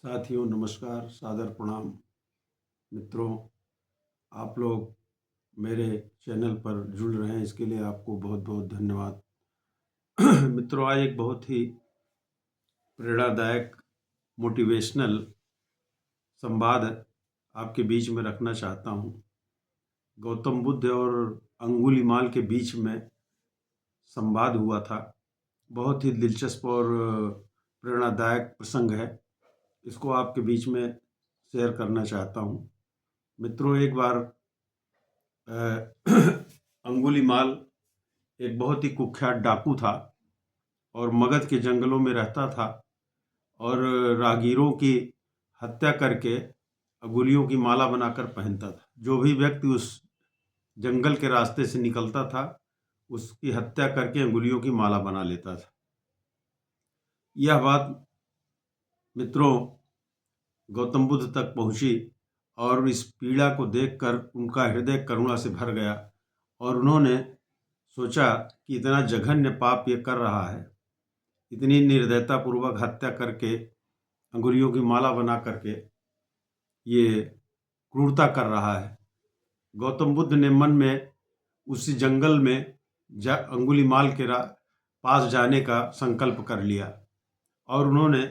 साथियों नमस्कार, सादर प्रणाम। मित्रों, आप लोग मेरे चैनल पर जुड़ रहे हैं, इसके लिए आपको बहुत बहुत धन्यवाद। मित्रों, आज एक बहुत ही प्रेरणादायक मोटिवेशनल संवाद आपके बीच में रखना चाहता हूँ। गौतम बुद्ध और अंगुलीमाल के बीच में संवाद हुआ था। बहुत ही दिलचस्प और प्रेरणादायक प्रसंग है। इसको आपके बीच में शेयर करना चाहता हूँ। मित्रों, एक बार अंगुलीमाल एक बहुत ही कुख्यात डाकू था और मगध के जंगलों में रहता था और राहगीरों की हत्या करके अंगुलियों की माला बनाकर पहनता था। जो भी व्यक्ति उस जंगल के रास्ते से निकलता था उसकी हत्या करके अंगुलियों की माला बना लेता था। यह बात मित्रों गौतम बुद्ध तक पहुंची और इस पीड़ा को देखकर उनका हृदय करुणा से भर गया और उन्होंने सोचा कि इतना जघन्य पाप ये कर रहा है, इतनी निर्दयतापूर्वक हत्या करके अंगुलियों की माला बना करके ये क्रूरता कर रहा है। गौतम बुद्ध ने मन में उसी जंगल में अंगुलीमाल के पास जाने का संकल्प कर लिया और उन्होंने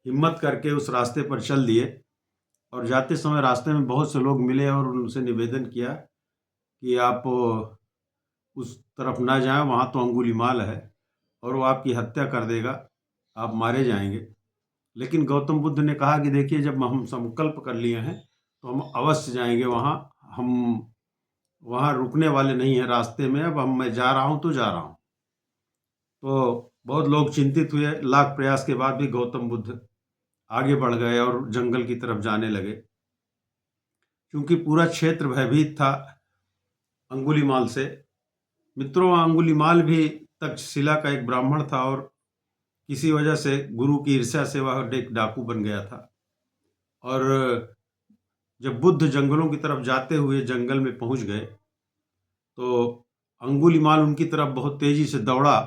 हिम्मत करके उस रास्ते पर चल दिए। और जाते समय रास्ते में बहुत से लोग मिले और उनसे निवेदन किया कि आप उस तरफ ना जाएं, वहाँ तो अंगुलीमाल है और वो आपकी हत्या कर देगा, आप मारे जाएंगे। लेकिन गौतम बुद्ध ने कहा कि देखिए, जब हम संकल्प कर लिए हैं तो हम अवश्य जाएंगे वहाँ। हम वहाँ रुकने वाले नहीं हैं रास्ते में। अब मैं जा रहा हूँ तो जा रहा हूँ। तो बहुत लोग चिंतित हुए। लाख प्रयास के बाद भी गौतम बुद्ध आगे बढ़ गए और जंगल की तरफ जाने लगे। क्योंकि पूरा क्षेत्र भयभीत था अंगुलीमाल से। मित्रों, अंगुलीमाल भी तक्षशिला का एक ब्राह्मण था और किसी वजह से गुरु की ईर्ष्या से वह एक डाकू बन गया था। और जब बुद्ध जंगलों की तरफ जाते हुए जंगल में पहुंच गए तो अंगुलीमाल उनकी तरफ बहुत तेजी से दौड़ा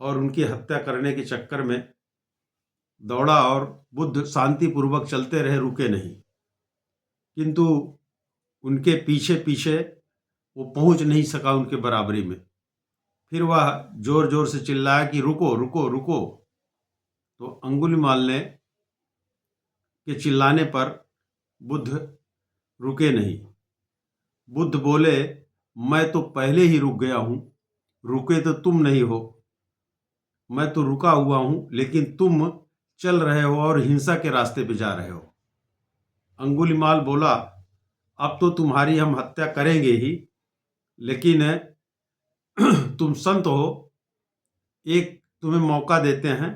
और उनकी हत्या करने के चक्कर में दौड़ा और बुद्ध शांतिपूर्वक चलते रहे, रुके नहीं। किंतु उनके पीछे पीछे वो पहुंच नहीं सका उनके बराबरी में। फिर वह जोर जोर से चिल्लाया कि रुको रुको रुको। तो अंगुलीमाल ने के चिल्लाने पर बुद्ध रुके नहीं। बुद्ध बोले, मैं तो पहले ही रुक गया हूं, रुके तो तुम नहीं हो। मैं तो रुका हुआ हूं, लेकिन तुम चल रहे हो और हिंसा के रास्ते पे जा रहे हो। अंगुलीमाल बोला, अब तो तुम्हारी हम हत्या करेंगे ही, लेकिन तुम संत हो, एक तुम्हें मौका देते हैं।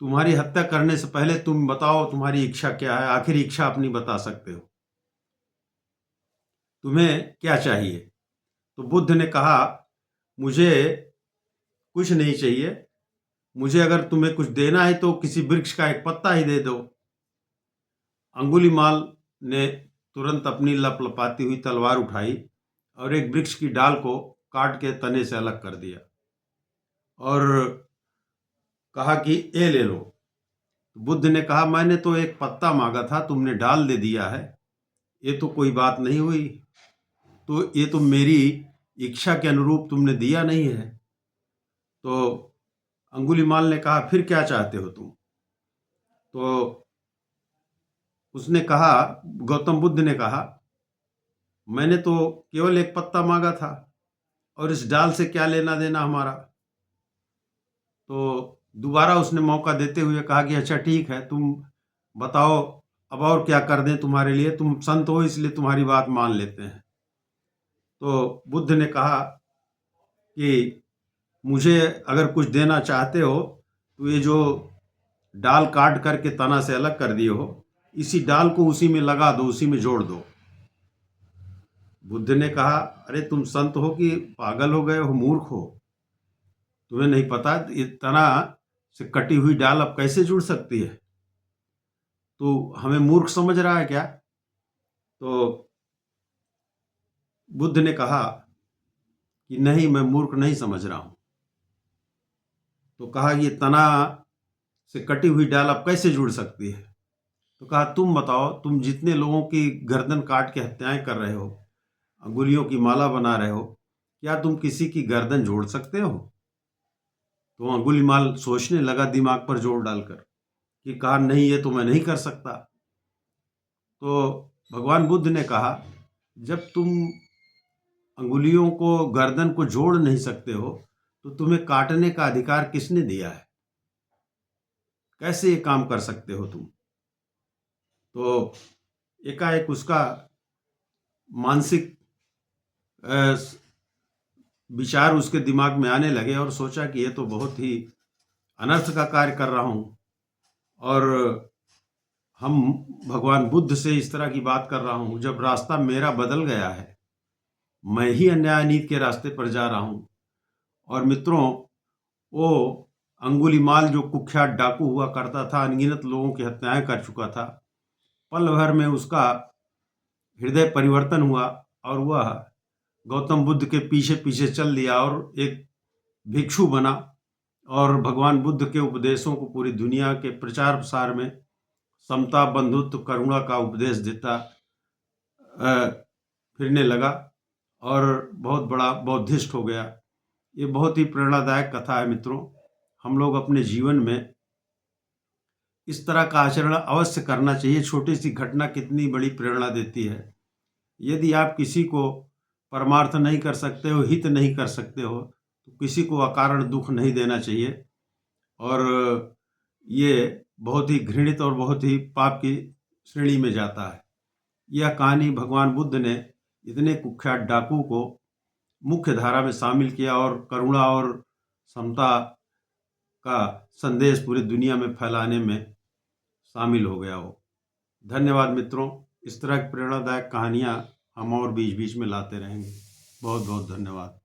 तुम्हारी हत्या करने से पहले तुम बताओ तुम्हारी इच्छा क्या है। आखिर इच्छा अपनी बता सकते हो, तुम्हें क्या चाहिए। तो बुद्ध ने कहा, मुझे कुछ नहीं चाहिए। मुझे अगर तुम्हें कुछ देना है तो किसी वृक्ष का एक पत्ता ही दे दो। अंगुलीमाल ने तुरंत अपनी लपलपाती हुई तलवार उठाई और एक वृक्ष की डाल को काट के तने से अलग कर दिया और कहा कि ये ले लो। बुद्ध ने कहा, मैंने तो एक पत्ता मांगा था, तुमने डाल दे दिया है, ये तो कोई बात नहीं हुई। तो ये तो मेरी इच्छा के अनुरूप तुमने दिया नहीं है। तो अंगुलीमाल ने कहा, फिर क्या चाहते हो तुम। तो उसने कहा, गौतम बुद्ध ने कहा, मैंने तो केवल एक पत्ता मांगा था और इस डाल से क्या लेना देना हमारा। तो दोबारा उसने मौका देते हुए कहा कि अच्छा ठीक है, तुम बताओ अब और क्या कर दें तुम्हारे लिए। तुम संत हो इसलिए तुम्हारी बात मान लेते हैं। तो बुद्ध ने कहा कि मुझे अगर कुछ देना चाहते हो तो ये जो डाल काट करके तना से अलग कर दिए हो, इसी डाल को उसी में लगा दो, उसी में जोड़ दो। बुद्ध ने कहा, अरे तुम संत हो कि पागल हो गए हो, मूर्ख हो। तुम्हें नहीं पता ये तना से कटी हुई डाल अब कैसे जुड़ सकती है। तो हमें मूर्ख समझ रहा है क्या। तो बुद्ध ने कहा कि नहीं, मैं मूर्ख नहीं समझ रहा हूं। तो कहा, ये तना से कटी हुई डाल अब कैसे जुड़ सकती है? तो कहा तुम बताओ, तुम जितने लोगों की गर्दन काट के हत्याएं कर रहे हो, अंगुलियों की माला बना रहे हो, क्या तुम किसी की गर्दन जोड़ सकते हो? तो अंगुलीमाल सोचने लगा दिमाग पर जोर डालकर कि कहा नहीं, ये तो मैं नहीं कर सकता। तो भगवान बुद्ध ने कहा, जब तुम अंगुलियों को गर्दन को जोड़ नहीं सकते हो तो तुम्हें काटने का अधिकार किसने दिया है? कैसे ये काम कर सकते हो तुम? तो एकाएक उसका मानसिक विचार उसके दिमाग में आने लगे और सोचा कि ये तो बहुत ही अनर्थ का कार्य कर रहा हूँ, और हम भगवान बुद्ध से इस तरह की बात कर रहा हूँ जब रास्ता मेरा बदल गया है, मैं ही अन्याय नीति के रास्ते पर जा रहा हूँ। और मित्रों, वो अंगुलीमाल जो कुख्यात डाकू हुआ करता था, अनगिनत लोगों की हत्याएं कर चुका था, पल भर में उसका हृदय परिवर्तन हुआ और वह गौतम बुद्ध के पीछे पीछे चल दिया और एक भिक्षु बना और भगवान बुद्ध के उपदेशों को पूरी दुनिया के प्रचार प्रसार में समता, बंधुत्व, करुणा का उपदेश देता फिरने लगा और बहुत बड़ा बौद्धिस्ट हो गया। ये बहुत ही प्रेरणादायक कथा है मित्रों। हम लोग अपने जीवन में इस तरह का आचरण अवश्य करना चाहिए। छोटी सी घटना कितनी बड़ी प्रेरणा देती है। यदि आप किसी को परमार्थ नहीं कर सकते हो, हित नहीं कर सकते हो, तो किसी को अकारण दुख नहीं देना चाहिए। और ये बहुत ही घृणित और बहुत ही पाप की श्रेणी में जाता है। यह कहानी भगवान बुद्ध ने इतने कुख्यात डाकू को मुख्य धारा में शामिल किया और करुणा और समता का संदेश पूरी दुनिया में फैलाने में शामिल हो गया हो। धन्यवाद मित्रों। इस तरह की प्रेरणादायक कहानियाँ हम और बीच बीच में लाते रहेंगे। बहुत बहुत धन्यवाद।